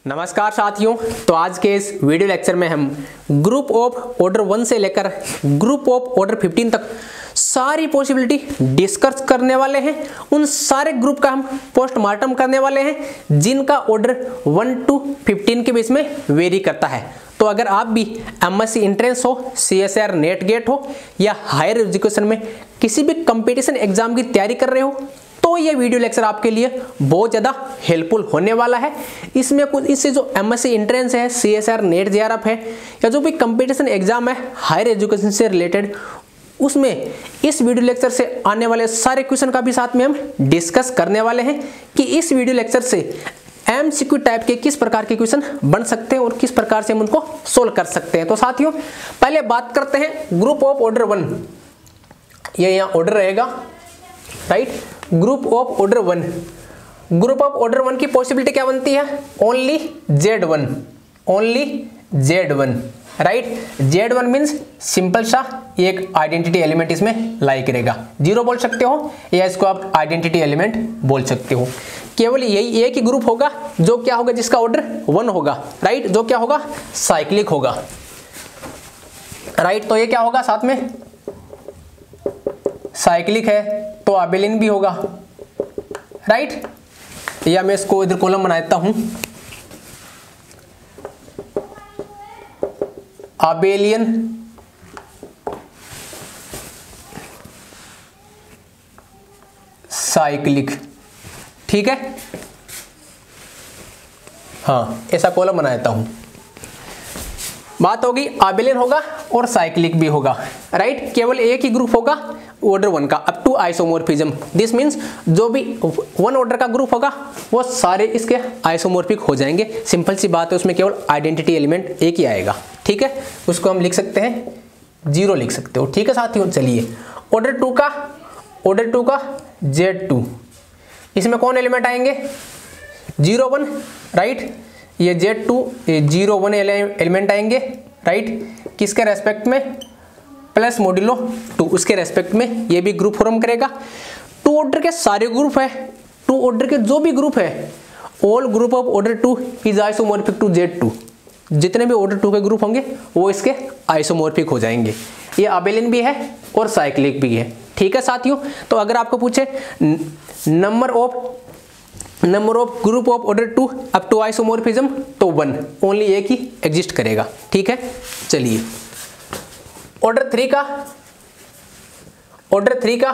नमस्कार साथियों। तो आज के इस वीडियो लेक्चर में हम ग्रुप ऑफ ऑर्डर 1 से लेकर ग्रुप ऑफ ऑर्डर 15 तक सारी पॉसिबिलिटी डिस्कस करने वाले हैं। उन सारे ग्रुप का हम पोस्टमार्टम करने वाले हैं जिनका ऑर्डर 1 to 15 के बीच में वेरी करता है। तो अगर आप भी एमएससी एंट्रेंस हो, सीएसआर नेट गेट हो या हायर एजुकेशन में किसी भी कंपटीशन एग्जाम की तैयारी कर रहे हो तो ये वीडियो लेक्चर आपके लिए बहुत ज़्यादा हेल्पफुल होने वाला है। इसमें कुछ इससे जो एमएससी एंट्रेंस है, सीएसआर नेट जेआरएफ है या जो भी कंपटीशन एग्जाम है हायर एजुकेशन से रिलेटेड, उसमें इस वीडियो लेक्चर से आने वाले सारे क्वेश्चन का भी साथ में हम डिस्कस करने वाले हैं कि इस वीडियो लेक्चर से एमसीक्यू टाइप के किस प्रकार के क्वेश्चन बन सकते हैं और किस प्रकार से हम उनको सोल्व कर सकते हैं। तो साथियों पहले बात करते हैं ग्रुप ऑफ ऑर्डर 1। ये यहाँ ऑर्डर रहेगा, right. Group of order 1, group of order 1 की पॉसिबिलिटी क्या बनती है? Only Z1, only Z1, right. Z1 means simple सा एक आइडेंटिटी एलिमेंट इसमें लाई करेगा। 0 बोल सकते हो या इसको आप आइडेंटिटी एलिमेंट बोल सकते हो। केवल यही एक ही ग्रुप होगा जो क्या होगा, जिसका ऑर्डर 1 होगा, राइट, जो क्या होगा, साइक्लिक होगा, राइट। तो ये क्या होगा, साथ में साइक्लिक है तो अबेलियन भी होगा, राइट। या मैं इसको इधर कॉलम बना देता हूं, अबेलियन साइक्लिक, ठीक है। हाँ, ऐसा कॉलम बना देता हूं। बात होगी अबेलियन होगा और साइक्लिक भी होगा, राइट। केवल एक ही ग्रुप होगा ऑर्डर 1 का up to isomorphism. This means जो भी 1 ऑर्डर का ग्रुप होगा वो सारे इसके आइसोमॉर्फिक हो जाएंगे। सिंपल सी बात है, उसमें केवल आइडेंटिटी एलिमेंट एक ही आएगा, ठीक है। उसको हम लिख सकते हैं 0 लिख सकते हो, ठीक है साथियों। चलिए ऑर्डर 2 का Z2, इसमें कौन एलिमेंट आएंगे? 0 1, राइट। ये Z2 0 1 एलिमेंट आएंगे, राइट। किसके रेस्पेक्ट में? प्लस मॉड्यूलो 2, उसके रेस्पेक्ट में ये भी ग्रुप फॉर्म करेगा। 2 ऑर्डर के सारे ग्रुप है, 2 ऑर्डर के जो भी ग्रुप है, all group of order 2 is isomorphic to Z2। जितने भी ऑर्डर 2 के ग्रुप होंगे वो इसके आइसोमॉर्फिक हो जाएंगे। ये अबेलियन भी है और साइक्लिक भी है, ठीक है साथियों। तो अगर आपको पूछे number of group of order 2 up to isomorphism तो 1, ओनली एक ही एग्जिस्ट करेगा, ठीक है। चलिए ऑर्डर 3 का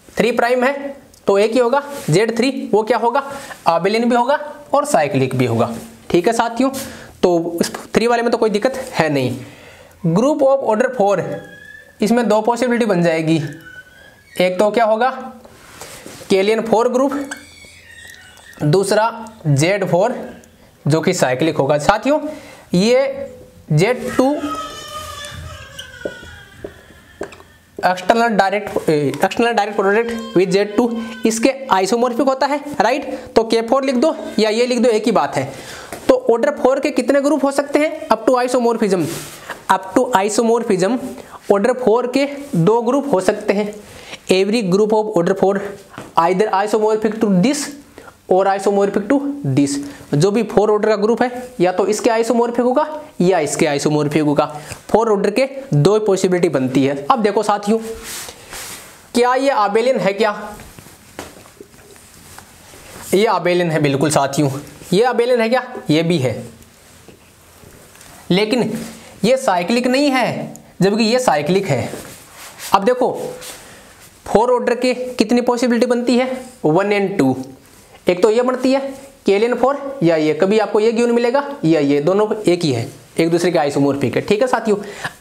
3 प्राइम है तो एक ही होगा Z3, वो क्या होगा, अबेलियन भी होगा और साइक्लिक भी होगा, ठीक है साथियों। तो इस 3 वाले में तो कोई दिक्कत है नहीं। ग्रुप ऑफ ऑर्डर 4, इसमें 2 पॉसिबिलिटी बन जाएगी। एक तो क्या होगा, केलियन 4 ग्रुप, दूसरा Z4 जो कि साइक्लिक होगा। साथियों ये Z2 external direct product with Z2 इसके आइसोमॉर्फिक होता है, राइट। तो K4 लिख दो या ये लिख दो, एक ही बात है। तो ऑर्डर 4 के कितने ग्रुप हो सकते हैं? अप टू आइसोमॉर्फिज्म ऑर्डर 4 के 2 ग्रुप हो सकते हैं। Every group of order 4 either isomorphic to this और आइसोमॉर्फिक टू दिस। जो भी 4 ऑर्डर का ग्रुप है या तो इसके आइसोमॉर्फिक होगा या इसके आइसोमॉर्फिक होगा। 4 ऑर्डर के 2 पॉसिबिलिटी बनती है। अब देखो साथियों, क्या ये अबेलियन है? क्या ये अबेलियन है? बिल्कुल साथियों, ये अबेलियन है। क्या ये भी है, लेकिन ये साइक्लिक नहीं है, जबकि ये साइक्लिक है। अब देखो 4 ऑर्डर के कितनी पॉसिबिलिटी बनती है? 1 and 2। एक तो ये बनती है केलियन 4 या ये, कभी आपको ये गिवन मिलेगा या ये, दोनों एक ही है, एक दूसरे के आइसोमॉर्फिक है, ठीक है साथियों।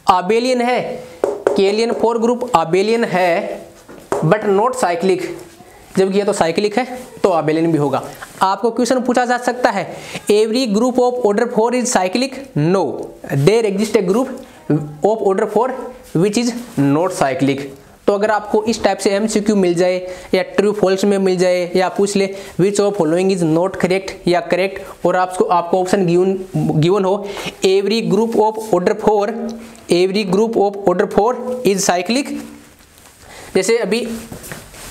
अबेलियन है, केलियन 4 ग्रुप अबेलियन है बट नॉट साइक्लिक, जबकि ये तो साइक्लिक है तो अबेलियन भी होगा। आपको क्वेश्चन पूछा जा सकता है every group of order 4 is cyclic? No, there exist a group of order 4 which is not cyclic. तो अगर आपको इस टाइप से एमसीक्यू मिल जाए या ट्रू फॉल्स में मिल जाए या पूछ ले विच of following is not correct या करेक्ट और आपको ऑप्शन गिवन हो every group of order 4 is cyclic, जैसे अभी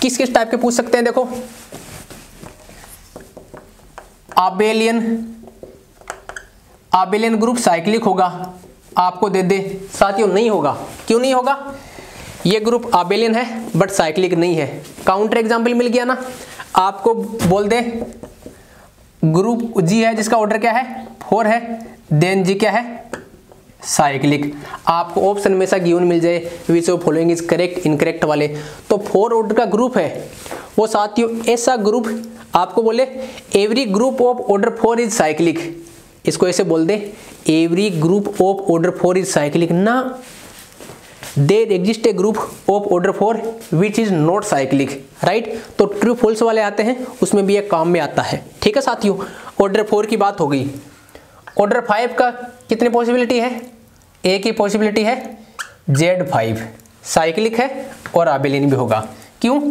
किस किस टाइप के पूछ सकते हैं? देखो abelian आबेलियन ग्रुप साइक्लिक होगा, आपको दे दे। साथियों नहीं होगा, क्यों नहीं होगा? ये ग्रुप आबेलियन है बट साइक्लिक नहीं है। काउंटर एग्जाम्पल मिल गया ना। आपको बोल दे ग्रुप जी है जिसका ऑर्डर क्या है 4 है, देन जी क्या है साइक्लिक। आपको ऑप्शन में सा गिवन मिल जाए which of following is correct incorrect वाले, तो 4 ऑर्डर का ग्रुप है वो साथियों ऐसा ग्रुप आपको बोले every group of order 4 is cyclic, इसको ऐसे बोल दे every group of order 4 is cyclic ना, there exist a group of order 4 which is not cyclic, right. तो ट्रू फॉल्स वाले आते हैं उसमें भी एक काम में आता है, ठीक है साथियों। ऑर्डर 4 की बात हो गई। ऑर्डर 5 का कितनी पॉसिबिलिटी है? एक ही पॉसिबिलिटी है Z5 साइक्लिक है और आबेलियन भी होगा। क्यों?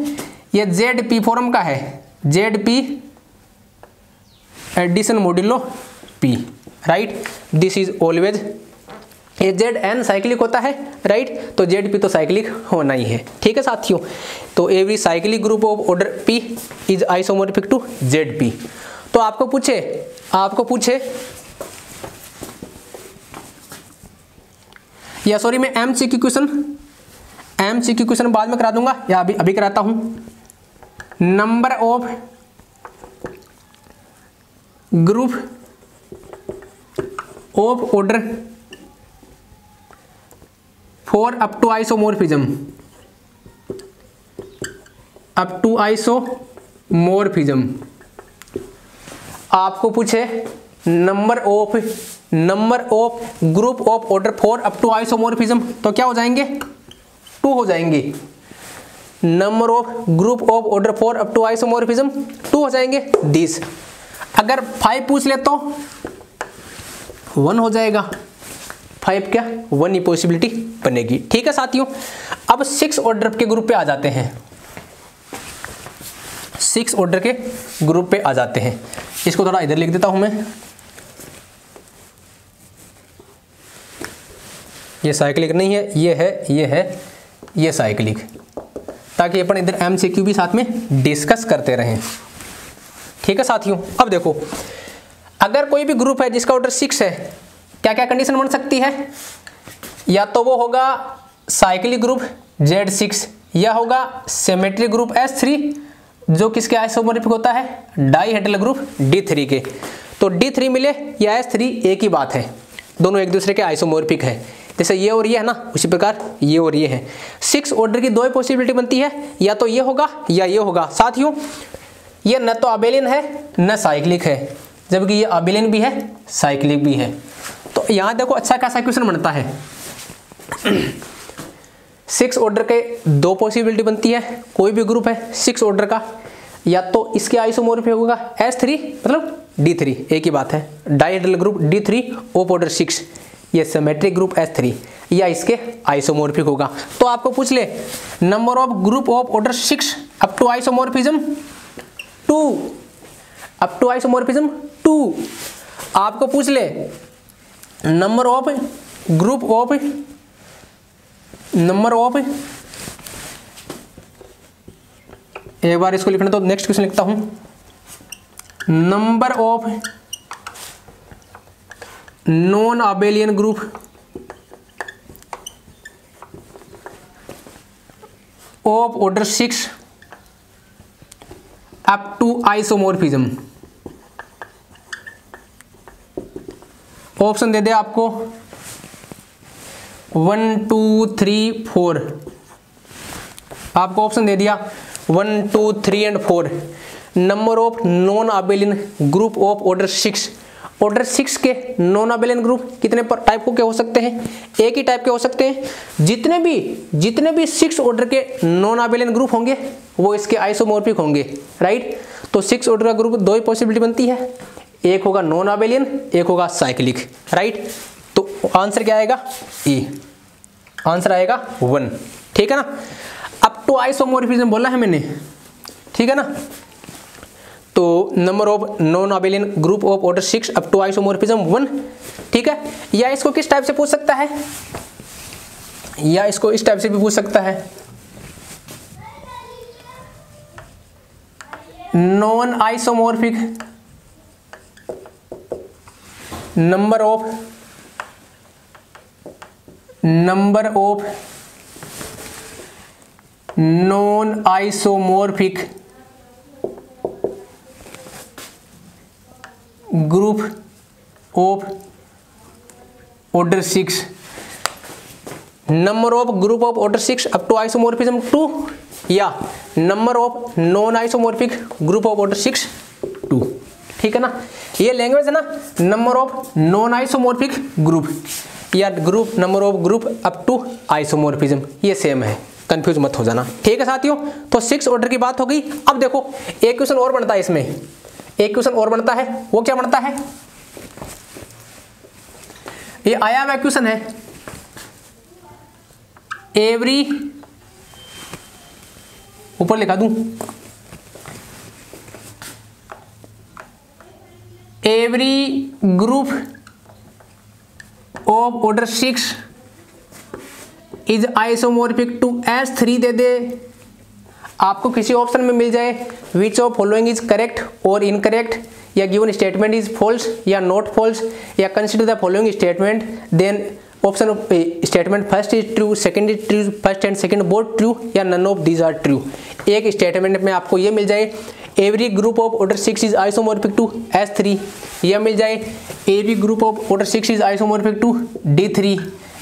ये ZP फॉर्म का है, ZP addition modulo P, right. This is always ये Zn साइक्लिक होता है, राइट। तो ZP तो साइक्लिक होना ही है, ठीक है साथियों। तो every cyclic group of order P is isomorphic to ZP। तो आपको पूछे या सॉरी मैं MCQ क्वेश्चन बाद में करा दूंगा या अभी कराता हूं। Number of group of order 4 up to isomorphism, आपको पूछे number of group of order 4 up to isomorphism, तो क्या हो जाएंगे 2 हो जाएंगे। Number of group of order 4 up to isomorphism 2 हो जाएंगे दिस। अगर 5 पूछ ले तो 1 हो जाएगा, 5 क्या 1 ही पॉसिबिलिटी बनेगी, ठीक है साथियों। अब 6 ऑर्डर के ग्रुप पे आ जाते हैं, 6 ऑर्डर के ग्रुप पे आ जाते हैं। इसको थोड़ा इधर लिख देता हूं मैं, ये साइक्लिक नहीं है, ये साइक्लिक, ताकि अपन इधर MCQ भी साथ में डिस्कस करते रहें, ठीक है साथियों। अब देखो अगर कोई भी ग्रुप है जिसका ऑर्डर 6 है, क्या क्या कंडीशन बन सकती है? या तो वो होगा साइक्लिक ग्रुप Z6 या होगा सिमेट्रिक ग्रुप S3 जो किसके आइसोमोर्फिक होता है डाइहेड्रल ग्रुप D3 के। तो D3 मिले या S3 एक ही बात है, दोनों एक दूसरे के आइसोमोर्फिक है। जैसे ये और ये है ना, उसी प्रकार ये और ये है। 6 ऑर्डर की 2 पॉसिबिलिटी बनती है, या तो ये होगा या ये होगा। साथियों ये न तो आबेलियन है न साइक्लिक है, जबकि ये आबेलियन भी है साइक्लिक भी है। तो यहाँ देखो अच्छा खासा क्वेश्चन बनता है। 6 ऑर्डर के 2 पॉसिबिलिटी बनती है, कोई भी ग्रुप है 6 ऑर्डर का, या तो इसके आइसोमोर्फिक होगा S3 मतलब D3 एक ही बात है, dihedral group D3 of order 6, ये सिमेट्रिक ग्रुप S3 या इसके आइसोमोर्फिक होगा। तो आपको पूछ ले number of group of order 6 up to isomorphism 2, आपको पूछ ले नंबर ऑफ एक बार इसको लिखना, तो नेक्स्ट क्वेश्चन लिखता हूं। Number of non abelian group of order 6 up to isomorphism. Option दे दे आपको 1 2 3 4, आपको ऑप्शन दे दिया 1 2 3 and 4। Number of non abelian group of order 6, order 6 के नॉन आबेलियन ग्रुप कितने टाइप के हो सकते हैं? एक ही टाइप के हो सकते हैं। जितने भी 6 ऑर्डर के नॉन आबेलियन ग्रुप होंगे वो इसके आइसोमोर्फिक होंगे, राइट। तो 6 ऑर्डर का ग्रुप 2 ही पॉसिबिलिटी बनती है, एक होगा नॉन आबेलियन, एक होगा साइक्लिक, राइट। तो आंसर क्या आएगा? ई, आंसर आएगा 1, ठीक है ना। अप टू आइसोमोर्फिज्म बोला है मैंने, ठीक है ना। तो number of non abelian group of order 6 up to isomorphism 1, ठीक है। या इसको किस टाइप से पूछ सकता है, या इसको इस टाइप से भी पूछ सकता है, non isomorphic number of non isomorphic group of order 6, number of group of order 6 up to isomorphism 2, या number of non isomorphic group of order 6 2। ठीक है ना, ये लैंग्वेज है ना, number of non isomorphic group या group number of group up to isomorphism, ये same है, कंफ्यूज मत हो जाना। ठीक है साथियों, तो 6 ऑर्डर की बात हो गई। अब देखो एक क्वेश्चन और बनता है इसमें, एक क्वेश्चन और बनता है, वो क्या बनता है, ये आया हुआ क्वेश्चन है, एवरी, ऊपर लिखा दूं, every group of order 6 is isomorphic to S3 दे दे, आपको किसी ऑप्शन में मिल जाए which of following is correct और इनकरेक्ट, या गिवन स्टेटमेंट इज फॉल्स या नॉट फॉल्स, या consider the following statement, then option statement first is true, second is true, first and second both true, या none of these are true. एक statement में आपको ये मिल जाए every group of order 6 is isomorphic to S3, यह मिल जाए every group of order 6 is isomorphic to D3,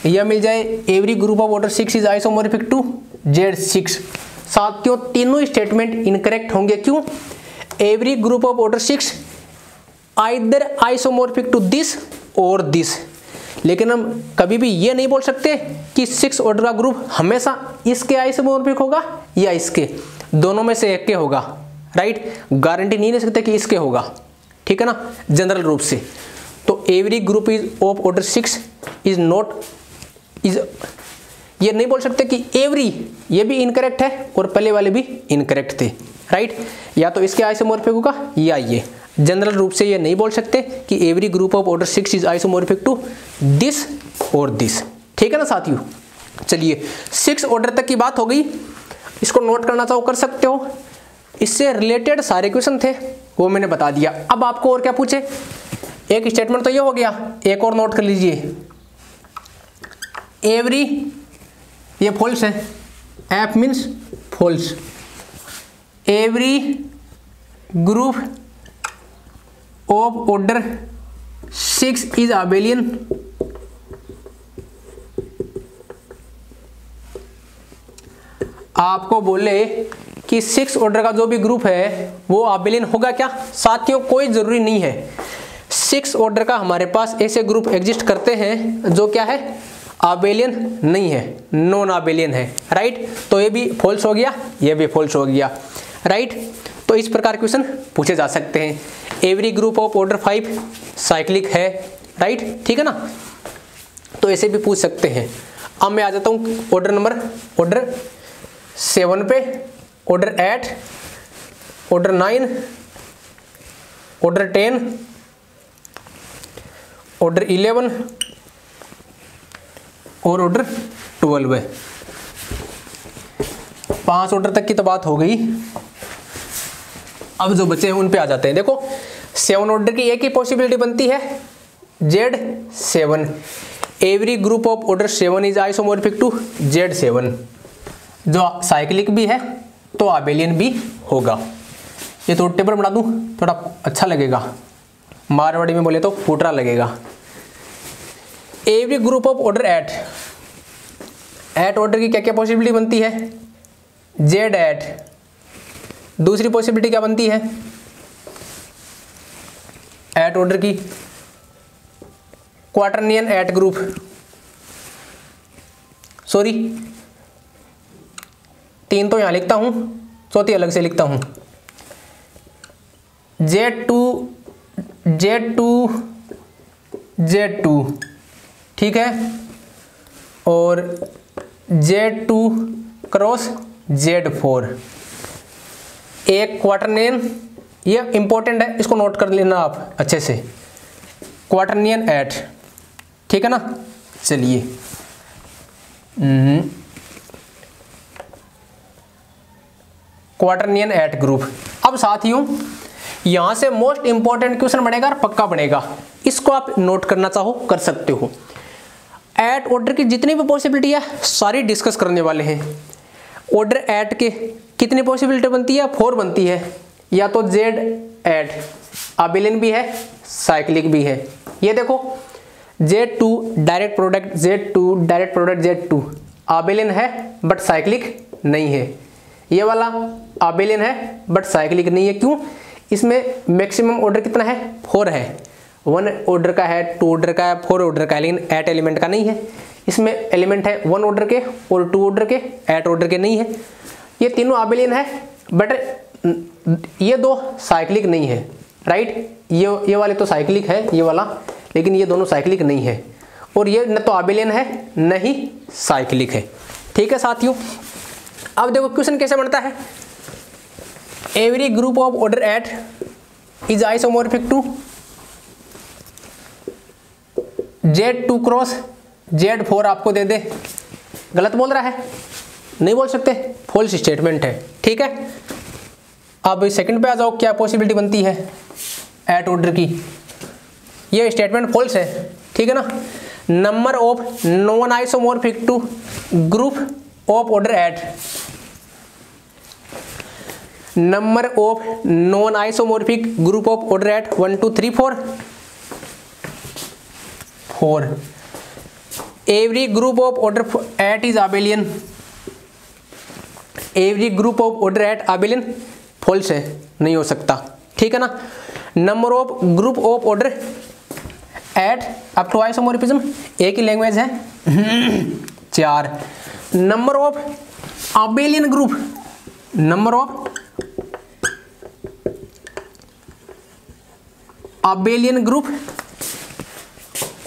यह मिल जाए every group of order 6 is isomorphic to Z6। साथियों तीनों स्टेटमेंट इनकरेक्ट होंगे, क्यों, every group of order 6 either isomorphic to this और दिस, लेकिन हम कभी भी ये नहीं बोल सकते कि 6 ऑर्डर का ग्रुप हमेशा इसके आइसोमॉर्फिक होगा या इसके, दोनों में से एक के होगा, राइट, गारंटी नहीं ले सकते कि इसके होगा। ठीक है ना, जनरल रूप से। तो every group is of order 6 is not is, ये नहीं बोल सकते कि एवरी, ये भी इनकरेक्ट है और पहले वाले भी इनकरेक्ट थे, राइट, या तो इसके आइसोमॉर्फिक होगा या ये, जनरल रूप से ये नहीं बोल सकते कि every group of order 6 is isomorphic to this और दिस। ठीक है ना साथियों, चलिए 6 ऑर्डर तक की बात हो गई, इसको नोट करना चाहो कर सकते हो, इससे रिलेटेड सारे क्वेश्चन थे वो मैंने बता दिया। अब आपको और क्या पूछे, एक स्टेटमेंट तो ये हो गया, एक और नोट कर लीजिए, एवरी, ये फॉल्स है, F means false, every group of order 6 is abelian, आपको बोले कि 6 ऑर्डर का जो भी ग्रुप है वो अबेलियन होगा क्या, साथियों कोई जरूरी नहीं है। 6 ऑर्डर का हमारे पास ऐसे ग्रुप एग्जिस्ट करते हैं जो क्या है, अबेलियन नहीं है, नॉन अबेलियन है, राइट, तो ये भी फॉल्स हो गया, ये भी फॉल्स हो गया, राइट। तो इस प्रकार क्वेश्चन पूछे जा सकते हैं। Every group of order 5 cyclic है, राइट, ठीक है ना, तो ऐसे भी पूछ सकते हैं। अब मैं आ जाता हूँ ऑर्डर 7 पे, ऑर्डर 8, ऑर्डर 9, ऑर्डर 10, ऑर्डर 11 और ऑर्डर 12 है। 5 ऑर्डर तक की तो बात हो गई। अब जो बचे हैं उन पे आ जाते हैं। देखो 7 ऑर्डर की एक ही पॉसिबिलिटी बनती है, Z7, every group of order 7 is isomorphic to Z7, जो साइक्लिक भी है तो अबेलियन भी होगा। ये तो टेबल बना दूं, थोड़ा अच्छा लगेगा, मारवाड़ी में बोले तो फूटरा लगेगा। Every group of order 8 order की क्या क्या पॉसिबिलिटी बनती है, Z8। दूसरी पॉसिबिलिटी क्या बनती है 8 ऑर्डर की, क्वार्टरनियन 8 ग्रुप, सॉरी 3 तो यहां लिखता हूं, चौथी अलग से लिखता हूं, Z2 ठीक है, और Z2 क्रॉस Z4, एक क्वार्टरनियन, ये इंपॉर्टेंट है, इसको नोट कर लेना आप अच्छे से, क्वार्टरनियन 8, ठीक है ना। चलिए क्वार्टरनियन 8 ग्रुप। अब साथियों यहां से मोस्ट इंपॉर्टेंट क्वेश्चन बनेगा और पक्का बनेगा, इसको आप नोट करना चाहो कर सकते हो। एट ऑर्डर की जितनी भी पॉसिबिलिटी है सारी डिस्कस करने वाले हैं। ऑर्डर एट के कितनी पॉसिबिलिटी बनती है? 4 बनती है। या तो जेड एट अबेलियन भी है, साइक्लिक भी है। ये देखो Z2 direct product, Z2 direct product, Z2 abelian है बट साइक्लिक नहीं है। ये वाला अबेलियन है बट साइक्लिक नहीं है। क्यों? इसमें मैक्सिमम ऑर्डर कितना है? 4 है। 1 ऑर्डर का है, 2 ऑर्डर का है, 4 ऑर्डर का है, लेकिन 8 एलिमेंट का नहीं है। इसमें एलिमेंट है 1 ऑर्डर के और 2 ऑर्डर के, 8 ऑर्डर के नहीं है। ये तीनों अबेलियन है बट ये 2 साइक्लिक नहीं है, राइट। ये वाले तो साइक्लिक है ये वाला, लेकिन ये दोनों साइक्लिक नहीं है। और ये न तो अबेलियन है न ही साइक्लिक है। ठीक है साथियों, अब देखो क्वेश्चन कैसे बनता है। Every group of order eight is isomorphic to Z2 cross Z4 आपको दे दे। गलत बोल रहा है? नहीं बोल सकते, फॉल्स स्टेटमेंट है। ठीक है, अब सेकंड पे आ जाओ, क्या पॉसिबिलिटी बनती है एट ऑर्डर की? ये स्टेटमेंट फॉल्स है, ठीक है ना। Number of non isomorphic to group of order eight, number of non isomorphic group of order eight 1 2 3 4। Every group of order eight is abelian, every group of order eight abelian, false है, नहीं हो सकता। ठीक है ना। Number of group of order eight up to isomorphism, एक ही language है 4। Number of abelian group, number of abelian group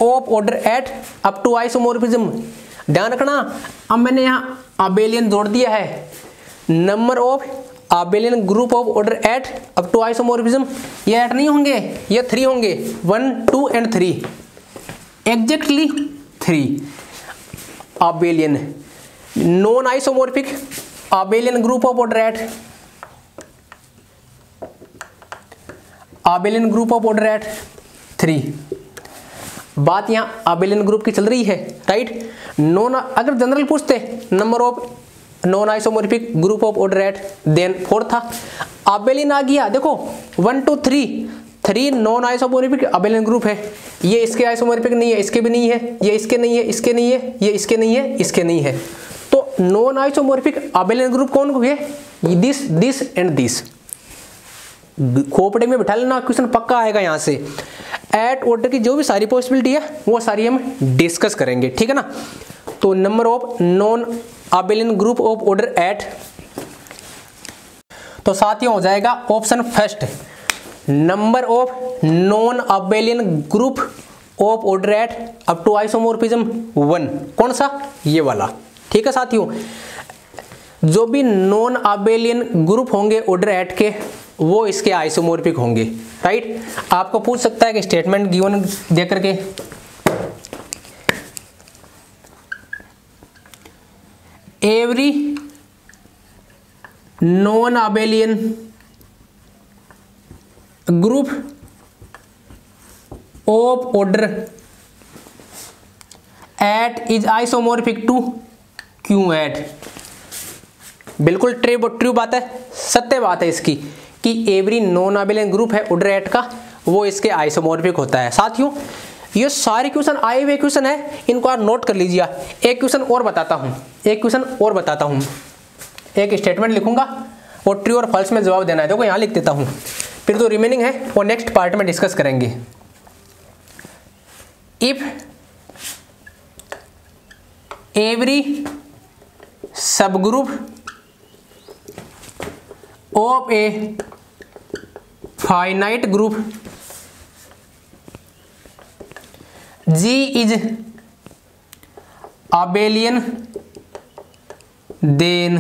of order eight up to isomorphism, ध्यान रखना। अब मैंने यहां अबेलियन जोड़ दिया है। Number of abelian group of order eight up to isomorphism, ये 8 नहीं होंगे, ये 3 होंगे, 1 2 and 3, exactly 3। Abelian non isomorphic abelian group of order eight, abelian group of order eight 3। बात यहां अबेलियन ग्रुप की चल रही है, राइट। नॉन, अगर जनरल पूछते number of non isomorphic group of order eight, then 4 था। अबेलियन आ गया, देखो 1 2 3 नॉन आइसोमॉर्फिक अबेलियन ग्रुप है। ये इसके आइसोमॉर्फिक नहीं है, इसके भी नहीं है, ये इसके नहीं है, इसके नहीं है, ये इसके नहीं है, इसके नहीं है। तो नॉन आइसोमॉर्फिक अबेलियन ग्रुप कौन हुए? This and this. खोपड़े में बिठा लेना, क्वेश्चन पक्का आएगा यहां से। एट ऑर्डर की जो भी सारी पॉसिबिलिटी है वो सारी हम डिस्कस करेंगे, ठीक है ना। तो number of non abelian group of order eight, तो साथियों हो जाएगा option first, number of non abelian group of order eight up to isomorphism 1। कौन सा? ये वाला। ठीक है साथियों, जो भी नॉन अबेलियन ग्रुप होंगे ऑर्डर एट के वो इसके आइसोमॉर्फिक होंगे, राइट। आपको पूछ सकता है कि स्टेटमेंट गिवन देकर के, every non abelian group of order eight is isomorphic to Q eight. बिल्कुल ट्रू बात है, सत्य बात है इसकी कि एवरी नॉन अबेलियन ग्रुप है ऑर्डर एट का, वो इसके आइसोमॉर्फिक होता है। साथियों ये सारे क्वेश्चन आए हुए क्वेश्चन है, इनको आप नोट कर लीजिए। एक क्वेश्चन और बताता हूं, एक स्टेटमेंट लिखूंगा और ट्रू और फॉल्स में जवाब देना है। देखो यहां लिख देता हूं, फिर जो रिमेनिंग है वो नेक्स्ट पार्ट में डिस्कस करेंगे। If every sub group of a finite group G is abelian, then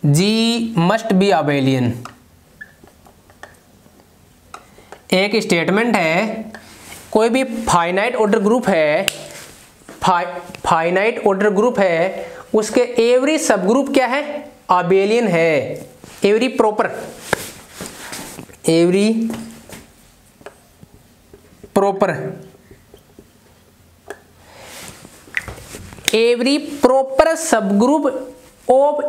G must be abelian। एक स्टेटमेंट है, कोई भी फाइनाइट ऑर्डर ग्रुप है, फाइनाइट ऑर्डर ग्रुप है, उसके एवरी सब ग्रुप क्या है? अबेलियन है। Every proper every proper subgroup of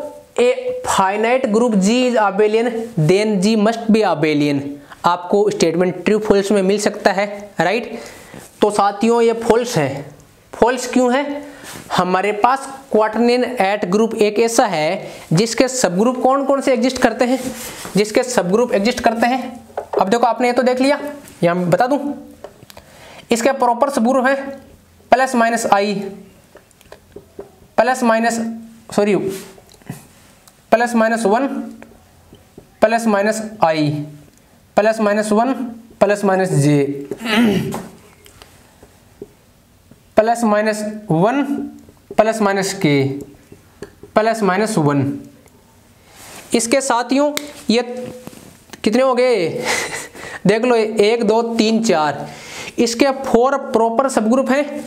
a finite group G is abelian then G must be abelian। आपको स्टेटमेंट ट्रू फॉल्स में मिल सकता है, राइट। तो साथियों ये फॉल्स है। फॉल्स क्यों है? हमारे पास क्वाटरनियन एट ग्रुप एक ऐसा है जिसके सबग्रुप कौन कौन से एग्जिस्ट करते हैं, जिसके सबग्रुप एग्जिस्ट करते हैं। अब देखो आपने ये तो देख लिया, यहाँ मैं बता दूं, इसके प्रॉपर सबग्रुप है plus minus I plus minus one plus minus I plus minus one plus minus J plus minus one plus minus K plus minus one. इसके साथियों ये कितने हो गए देख लो, 1 2 3 4। इसके 4 प्रॉपर सबग्रुप हैं,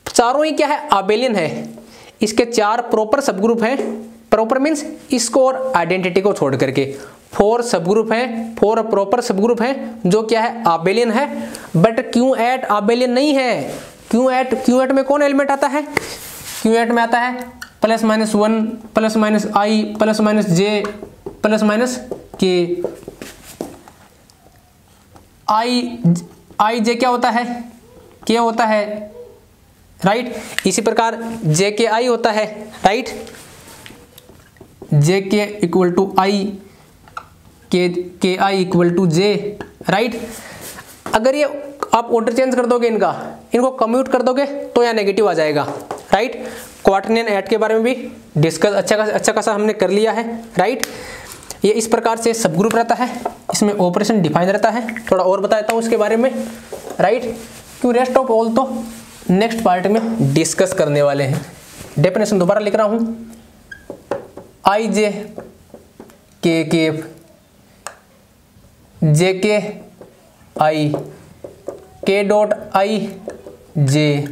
चारों ही क्या है? abelian है। इसके 4 प्रॉपर सबग्रुप हैं, प्रॉपर मीन्स इसको और आइडेंटिटी को छोड़ करके 4 सबग्रुप हैं, 4 प्रॉपर सबग्रुप हैं जो क्या है? abelian है। बट क्यू एट abelian नहीं है। क्यू एट में कौन एलिमेंट आता है? क्यू एट में आता है plus minus one plus minus I plus minus J plus minus K. I जे क्या होता है? के होता है, राइट। इसी प्रकार जे के आई होता है, राइट। जे के इक्वल टू आई, के I equal to J, right. अगर ये आप ऑर्डर चेंज कर दोगे, इनको कम्यूट कर दोगे तो यहाँ नेगेटिव आ जाएगा, राइट। क्वाटरनियन एट के बारे में भी डिस्कस अच्छा खासा हमने कर लिया है, राइट। ये इस प्रकार से सब ग्रुप रहता है, इसमें ऑपरेशन डिफाइन रहता है। थोड़ा और बताता हूँ इसके बारे में, राइट। क्यों रेस्ट ऑफ ऑल तो नेक्स्ट पार्ट में डिस्कस करने वाले हैं। डेफिनेशन दोबारा लिख रहा हूँ, आई जे के जे के आई के dot I J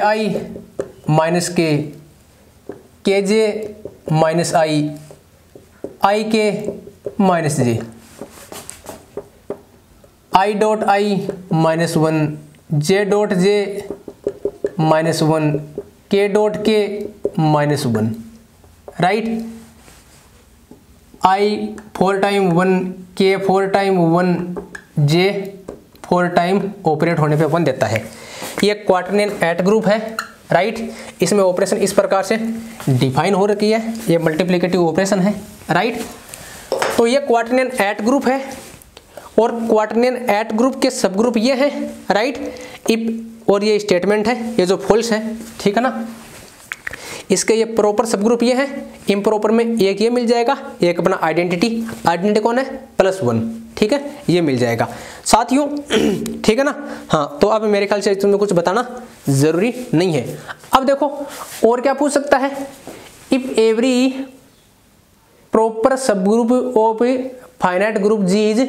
I minus के जे माइनस आई के minus J, I dot I minus one, J dot J minus one, के डॉट के माइनस वन, राइट। आई 4 टाइम 1, के 4 टाइम 1, जे 4 टाइम ऑपरेट होने पे 1 देता है। ये क्वाटरनियन एट ग्रुप है, राइट। इसमें ऑपरेशन इस प्रकार से डिफाइन हो रखी है, ये मल्टीप्लिकेटिव ऑपरेशन है, राइट। तो ये क्वाटरनियन एट ग्रुप है और क्वाटरनियन एट ग्रुप के सब ग्रुप ये हैं, राइट। इफ और ये स्टेटमेंट है, ये जो फॉल्स है, ठीक है ना। इसके ये प्रॉपर सब ग्रुप ये है, इम्प्रॉपर में एक ये मिल जाएगा, एक अपना आइडेंटिटी कौन है? +1, ठीक है, ये मिल जाएगा साथियों, ठीक है ना। हाँ, तो अब मेरे ख्याल से तुम्हें कुछ बताना जरूरी नहीं है। अब देखो और क्या पूछ सकता है, if every proper sub group of finite group G is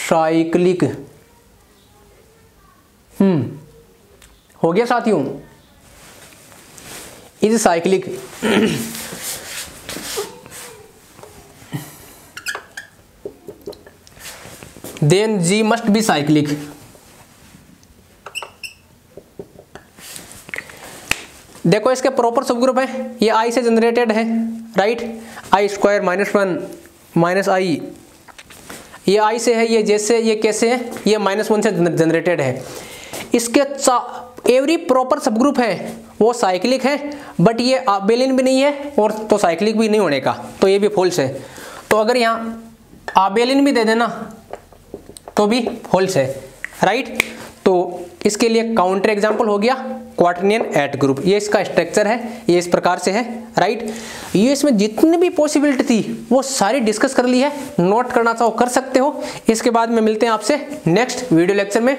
cyclic. हो गया साथियों, is cyclic. Then G must be cyclic. देखो इसके प्रॉपर सब ग्रुप है, ये आई से जनरेटेड है, राइट। आई स्क्वायर -1 माइनस आई, ये आई से है, ये जैसे ये कैसे है, ये -1 से जनरेटेड है। इसके एवरी प्रॉपर सब ग्रुप है वो साइक्लिक है, बट ये abelian भी नहीं है और तो साइक्लिक भी नहीं होने का, तो ये भी फॉल्स है। तो अगर यहाँ abelian भी दे देना तो भी फॉल्स है, राइट। तो इसके लिए काउंटर एग्जांपल हो गया क्वाटरनियन एट ग्रुप। ये इसका स्ट्रक्चर है, ये इस प्रकार से है, राइट। ये इसमें जितनी भी पॉसिबिलिटी थी वो सारी डिस्कस कर ली है, नोट करना चाहो कर सकते हो। इसके बाद में मिलते हैं आपसे नेक्स्ट वीडियो लेक्चर में।